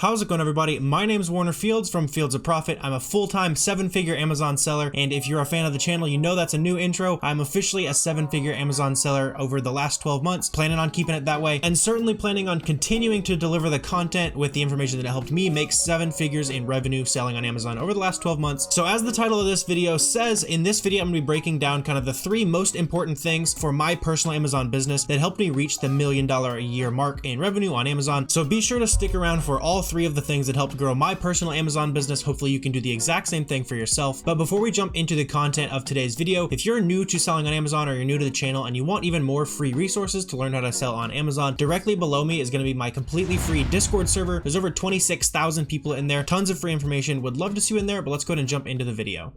How's it going, everybody? My name is Warner Fields from Fields of Profit. I'm a full-time 7-figure Amazon seller, and if you're a fan of the channel, you know that's a new intro. I'm officially a 7-figure Amazon seller over the last 12 months, planning on keeping it that way, and certainly planning on continuing to deliver the content with the information that helped me make 7 figures in revenue selling on Amazon over the last 12 months. So as the title of this video says, in this video I'm going to be breaking down kind of the 3 most important things for my personal Amazon business that helped me reach the $1 million a year mark in revenue on Amazon. So be sure to stick around for all 3 of the things that helped grow my personal Amazon business. Hopefully you can do the exact same thing for yourself. But before we jump into the content of today's video, if you're new to selling on Amazon or you're new to the channel and you want even more free resources to learn how to sell on Amazon, directly below me is going to be my completely free Discord server. There's over 26,000 people in there, tons of free information. Would love to see you in there, but let's go ahead and jump into the video.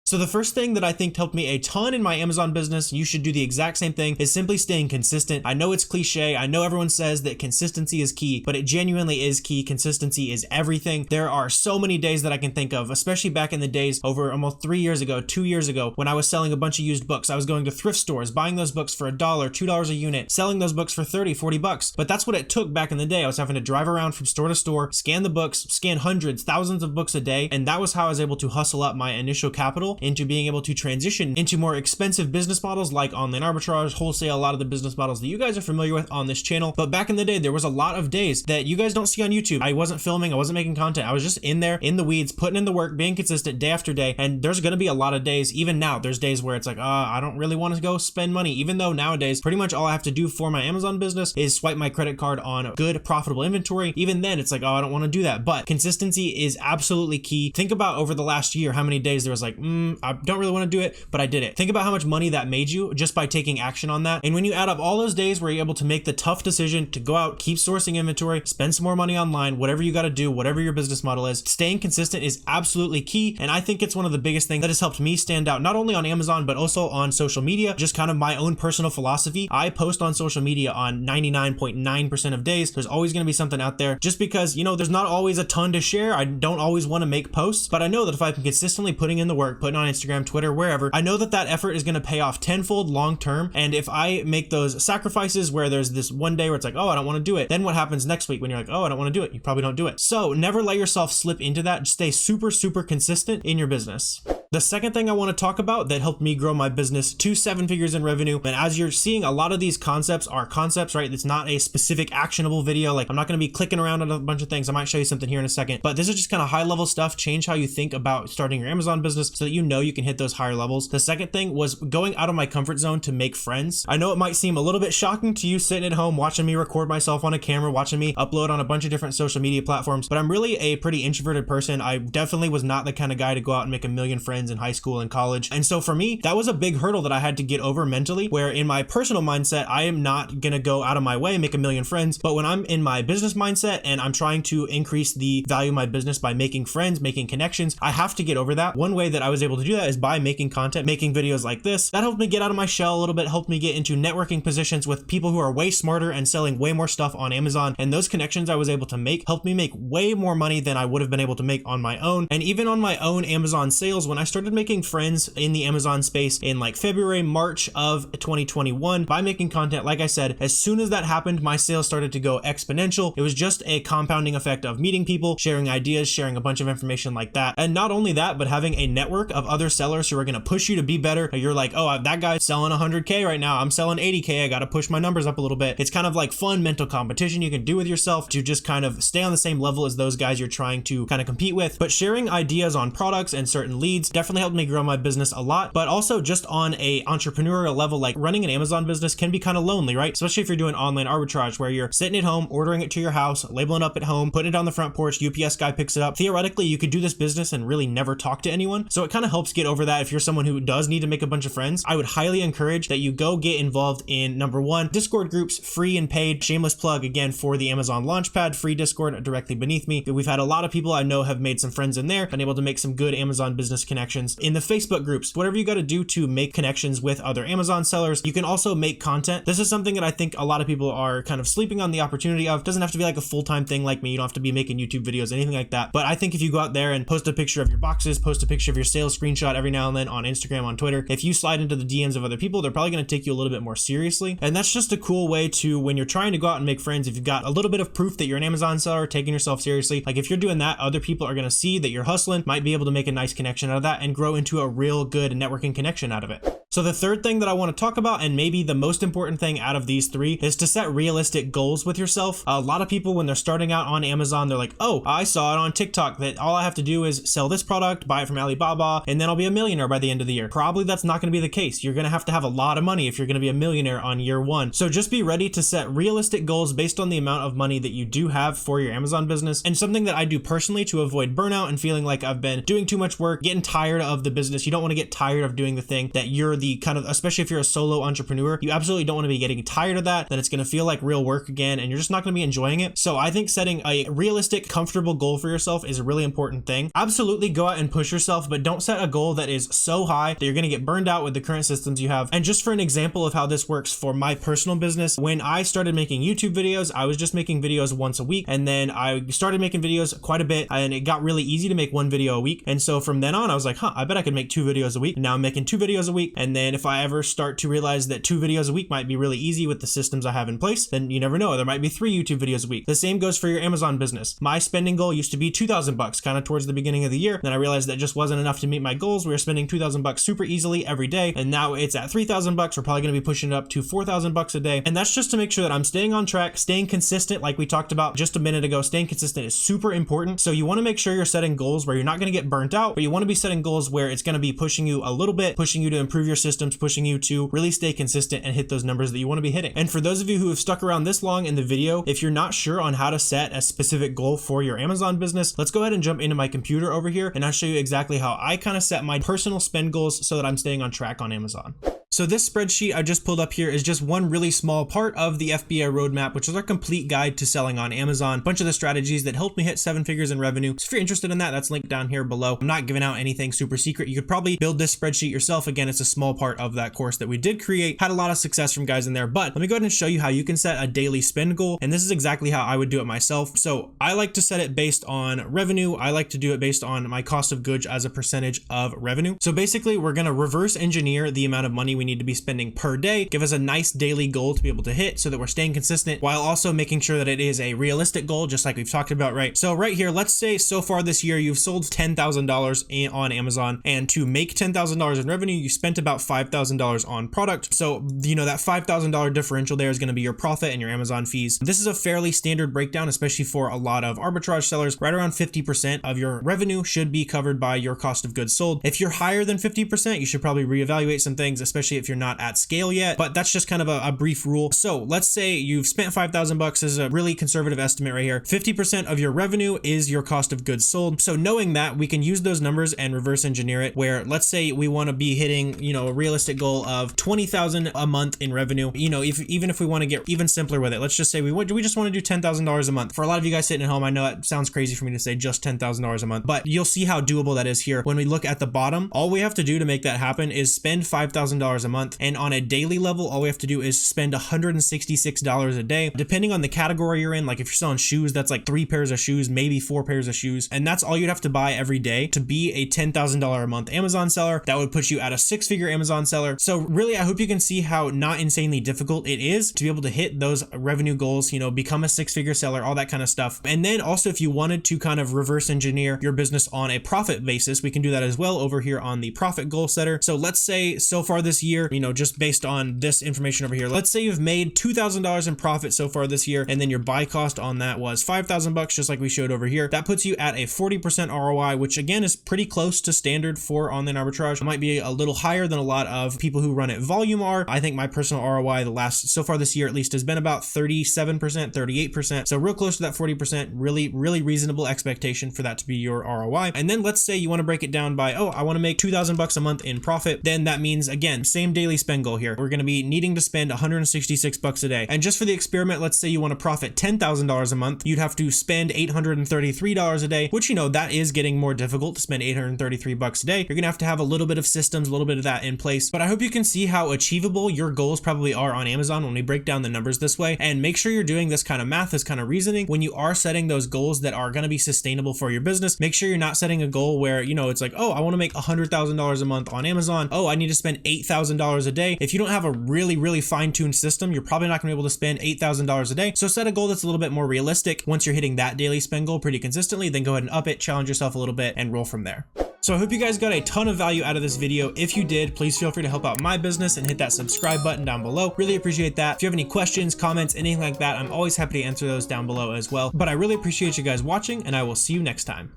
So the first thing that I think helped me a ton in my Amazon business, you should do the exact same thing, is simply staying consistent. I know it's cliche. I know everyone says that consistency is key, but it genuinely is key. Consistency is everything. There are so many days that I can think of, especially back in the days over almost 3 years ago, 2 years ago, when I was selling a bunch of used books. I was going to thrift stores, buying those books for $1, $2 a unit, selling those books for 30, 40 bucks. But that's what it took back in the day. I was having to drive around from store to store, scan the books, scan hundreds, thousands of books a day. And that was how I was able to hustle up my initial capital into being able to transition into more expensive business models like online arbitrage, wholesale, a lot of the business models that you guys are familiar with on this channel. But back in the day, there was a lot of days that you guys don't see on YouTube. I wasn't filming, I wasn't making content. I was just in there in the weeds, putting in the work, being consistent day after day. And there's going to be a lot of days, even now, there's days where it's like, I don't really want to go spend money, even though nowadays, pretty much all I have to do for my Amazon business is swipe my credit card on good, profitable inventory. Even then, it's like, I don't want to do that. But consistency is absolutely key. Think about over the last year, how many days there was like, I don't really want to do it, but I did it. Think about how much money that made you just by taking action on that. And when you add up all those days where you're able to make the tough decision to go out, keep sourcing inventory, spend some more money online, whatever you got to do, whatever your business model is, staying consistent is absolutely key. And I think it's one of the biggest things that has helped me stand out, not only on Amazon, but also on social media, just kind of my own personal philosophy. I post on social media on 99.9% of days. There's always going to be something out there just because, you know, there's not always a ton to share. I don't always want to make posts, but I know that if I'm consistently putting in the work, putting on Instagram, Twitter, wherever, I know that that effort is going to pay off tenfold long term. And if I make those sacrifices where there's this one day where it's like, I don't want to do it, then what happens next week when you're like, I don't want to do it? You probably don't do it. So never let yourself slip into that. Just stay super, super consistent in your business. The second thing I want to talk about that helped me grow my business to 7 figures in revenue, and as you're seeing, a lot of these concepts are concepts, right? It's not a specific actionable video. Like, I'm not going to be clicking around on a bunch of things. I might show you something here in a second, but this is just kind of high level stuff. Change how you think about starting your Amazon business so that you know you can hit those higher levels. The second thing was going out of my comfort zone to make friends. I know it might seem a little bit shocking to you sitting at home watching me record myself on a camera, watching me upload on a bunch of different social media platforms, but I'm really a pretty introverted person. I definitely was not the kind of guy to go out and make a million friends in high school and college. And so for me, that was a big hurdle that I had to get over mentally, where in my personal mindset, I am not going to go out of my way and make a million friends. But when I'm in my business mindset and I'm trying to increase the value of my business by making friends, making connections, I have to get over that. One way that I was able to do that is by making content, making videos like this. That helped me get out of my shell a little bit, helped me get into networking positions with people who are way smarter and selling way more stuff on Amazon. And those connections I was able to make helped me make way more money than I would have been able to make on my own. And even on my own Amazon sales, when I started making friends in the Amazon space in like February, March of 2021 by making content, like I said, as soon as that happened, my sales started to go exponential. It was just a compounding effect of meeting people, sharing ideas, sharing a bunch of information like that. And not only that, but having a network of other sellers who are going to push you to be better. You're like, that guy's selling 100K right now. I'm selling 80K. I got to push my numbers up a little bit. It's kind of like fun mental competition you can do with yourself to just kind of stay on the same level as those guys you're trying to kind of compete with. But sharing ideas on products and certain leads definitely helped me grow my business a lot. But also just on a entrepreneurial level, like running an Amazon business can be kind of lonely, right? Especially if you're doing online arbitrage where you're sitting at home, ordering it to your house, labeling up at home, putting it on the front porch, UPS guy picks it up. Theoretically, you could do this business and really never talk to anyone. So it kind of helps get over that. If you're someone who does need to make a bunch of friends, I would highly encourage that you go get involved in number 1, Discord groups, free and paid. Shameless plug again for the Amazon Launchpad, free Discord directly beneath me. We've had a lot of people I know have made some friends in there, been able to make some good Amazon business connections connections in the Facebook groups, whatever you got to do to make connections with other Amazon sellers. You can also make content. This is something that I think a lot of people are kind of sleeping on the opportunity of. It doesn't have to be like a full-time thing like me. You don't have to be making YouTube videos, anything like that. But I think if you go out there and post a picture of your boxes, post a picture of your sales screenshot every now and then on Instagram, on Twitter, if you slide into the DMs of other people, they're probably going to take you a little bit more seriously. And that's just a cool way to, when you're trying to go out and make friends, if you've got a little bit of proof that you're an Amazon seller, taking yourself seriously, like if you're doing that, other people are going to see that you're hustling, might be able to make a nice connection out of that and grow into a real good networking connection out of it. So the third thing that I want to talk about, and maybe the most important thing out of these three, is to set realistic goals with yourself. A lot of people, when they're starting out on Amazon, they're like, oh, I saw it on TikTok that all I have to do is sell this product, buy it from Alibaba, and then I'll be a millionaire by the end of the year. Probably that's not going to be the case. You're going to have a lot of money if you're going to be a millionaire on year one. So just be ready to set realistic goals based on the amount of money that you do have for your Amazon business. And something that I do personally to avoid burnout and feeling like I've been doing too much work, getting tired of the business. You don't want to get tired of doing the thing that you're the kind of, especially if you're a solo entrepreneur, you absolutely don't want to be getting tired of that. Then it's going to feel like real work again, and you're just not going to be enjoying it. So I think setting a realistic, comfortable goal for yourself is a really important thing. Absolutely go out and push yourself, but don't set a goal that is so high that you're going to get burned out with the current systems you have. And just for an example of how this works for my personal business, when I started making YouTube videos, I was just making videos once a week. And then I started making videos quite a bit, and it got really easy to make one video a week. And so from then on, I was like, I bet I could make 2 videos a week. And now I'm making 2 videos a week. And then if I ever start to realize that 2 videos a week might be really easy with the systems I have in place, then you never know, there might be 3 YouTube videos a week. The same goes for your Amazon business. My spending goal used to be $2,000 kind of towards the beginning of the year. Then I realized that just wasn't enough to meet my goals. We were spending $2,000 super easily every day. And now it's at $3,000. We're probably going to be pushing it up to $4,000 a day. And that's just to make sure that I'm staying on track, staying consistent. Like we talked about just a minute ago, staying consistent is super important. So you want to make sure you're setting goals where you're not going to get burnt out, but you want to be setting goals where it's going to be pushing you a little bit, pushing you to improve your systems, pushing you to really stay consistent and hit those numbers that you want to be hitting. And for those of you who have stuck around this long in the video, if you're not sure on how to set a specific goal for your Amazon business, let's go ahead and jump into my computer over here, and I'll show you exactly how I kind of set my personal spend goals so that I'm staying on track on Amazon. So this spreadsheet I just pulled up here is just one really small part of the FBA roadmap, which is our complete guide to selling on Amazon. A bunch of the strategies that helped me hit 7 figures in revenue. So if you're interested in that, that's linked down here below. I'm not giving out anything super secret. You could probably build this spreadsheet yourself. Again, it's a small part of that course that we did create. Had a lot of success from guys in there, but let me go ahead and show you how you can set a daily spend goal. And this is exactly how I would do it myself. So I like to set it based on revenue. I like to do it based on my cost of goods as a percentage of revenue. So basically we're going to reverse engineer the amount of money we need to be spending per day, give us a nice daily goal to be able to hit so that we're staying consistent while also making sure that it is a realistic goal, just like we've talked about, right? So right here, let's say so far this year, you've sold $10,000 on Amazon, and to make $10,000 in revenue, you spent about $5,000 on product. So, you know, that $5,000 differential there is going to be your profit and your Amazon fees. This is a fairly standard breakdown, especially for a lot of arbitrage sellers. Right around 50% of your revenue should be covered by your cost of goods sold. If you're higher than 50%, you should probably reevaluate some things, especially if you're not at scale yet, but that's just kind of a brief rule. So let's say you've spent $5,000. This is a really conservative estimate right here. 50% of your revenue is your cost of goods sold. So knowing that, we can use those numbers and reverse engineer it, where let's say we want to be hitting, you know, a realistic goal of $20,000 a month in revenue. You know, even if we want to get even simpler with it, let's just say we just want to do $10,000 a month. For a lot of you guys sitting at home, I know it sounds crazy for me to say just $10,000 a month, but you'll see how doable that is here. When we look at the bottom, all we have to do to make that happen is spend $5,000 a month, and on a daily level, all we have to do is spend $166 a day. Depending on the category you're in, like if you're selling shoes, that's like 3 pairs of shoes, maybe 4 pairs of shoes. And that's all you'd have to buy every day to be a $10,000 a month Amazon seller. That would put you at a 6-figure Amazon seller. So really, I hope you can see how not insanely difficult it is to be able to hit those revenue goals, you know, become a 6-figure seller, all that kind of stuff. And then also, if you wanted to kind of reverse engineer your business on a profit basis, we can do that as well over here on the profit goal setter. So let's say so far this year, you know, just based on this information over here, let's say you've made $2,000 in profit so far this year, and then your buy cost on that was $5,000, just like we showed over here. That puts you at a 40% ROI, which again is pretty close to standard for online arbitrage. It might be a little higher than a lot of people who run at volume are. I think my personal ROI so far this year at least has been about 37%, 38%. So real close to that 40%, really reasonable expectation for that to be your ROI. And then let's say you want to break it down by, oh, I want to make $2,000 a month in profit. Then that means, again, same daily spend goal here. We're going to be needing to spend 166 bucks a day. And just for the experiment, let's say you want to profit $10,000 a month, you'd have to spend $833 a day, which, you know, that is getting more difficult to spend 833 bucks a day. You're going to have a little bit of systems, a little bit of that in place. But I hope you can see how achievable your goals probably are on Amazon when we break down the numbers this way. And make sure you're doing this kind of math, this kind of reasoning when you are setting those goals that are going to be sustainable for your business. Make sure you're not setting a goal where, you know, it's like, oh, I want to make $100,000 a month on Amazon. Oh, I need to spend $8,000 a day. If you don't have a really fine-tuned system, you're probably not going to be able to spend $8,000 a day. So set a goal that's a little bit more realistic. Once you're hitting that daily spend goal pretty consistently, then go ahead and up it, challenge yourself a little bit, and roll from there. So I hope you guys got a ton of value out of this video. If you did, please feel free to help out my business and hit that subscribe button down below. Really appreciate that. If you have any questions, comments, anything like that, I'm always happy to answer those down below as well. But I really appreciate you guys watching, and I will see you next time.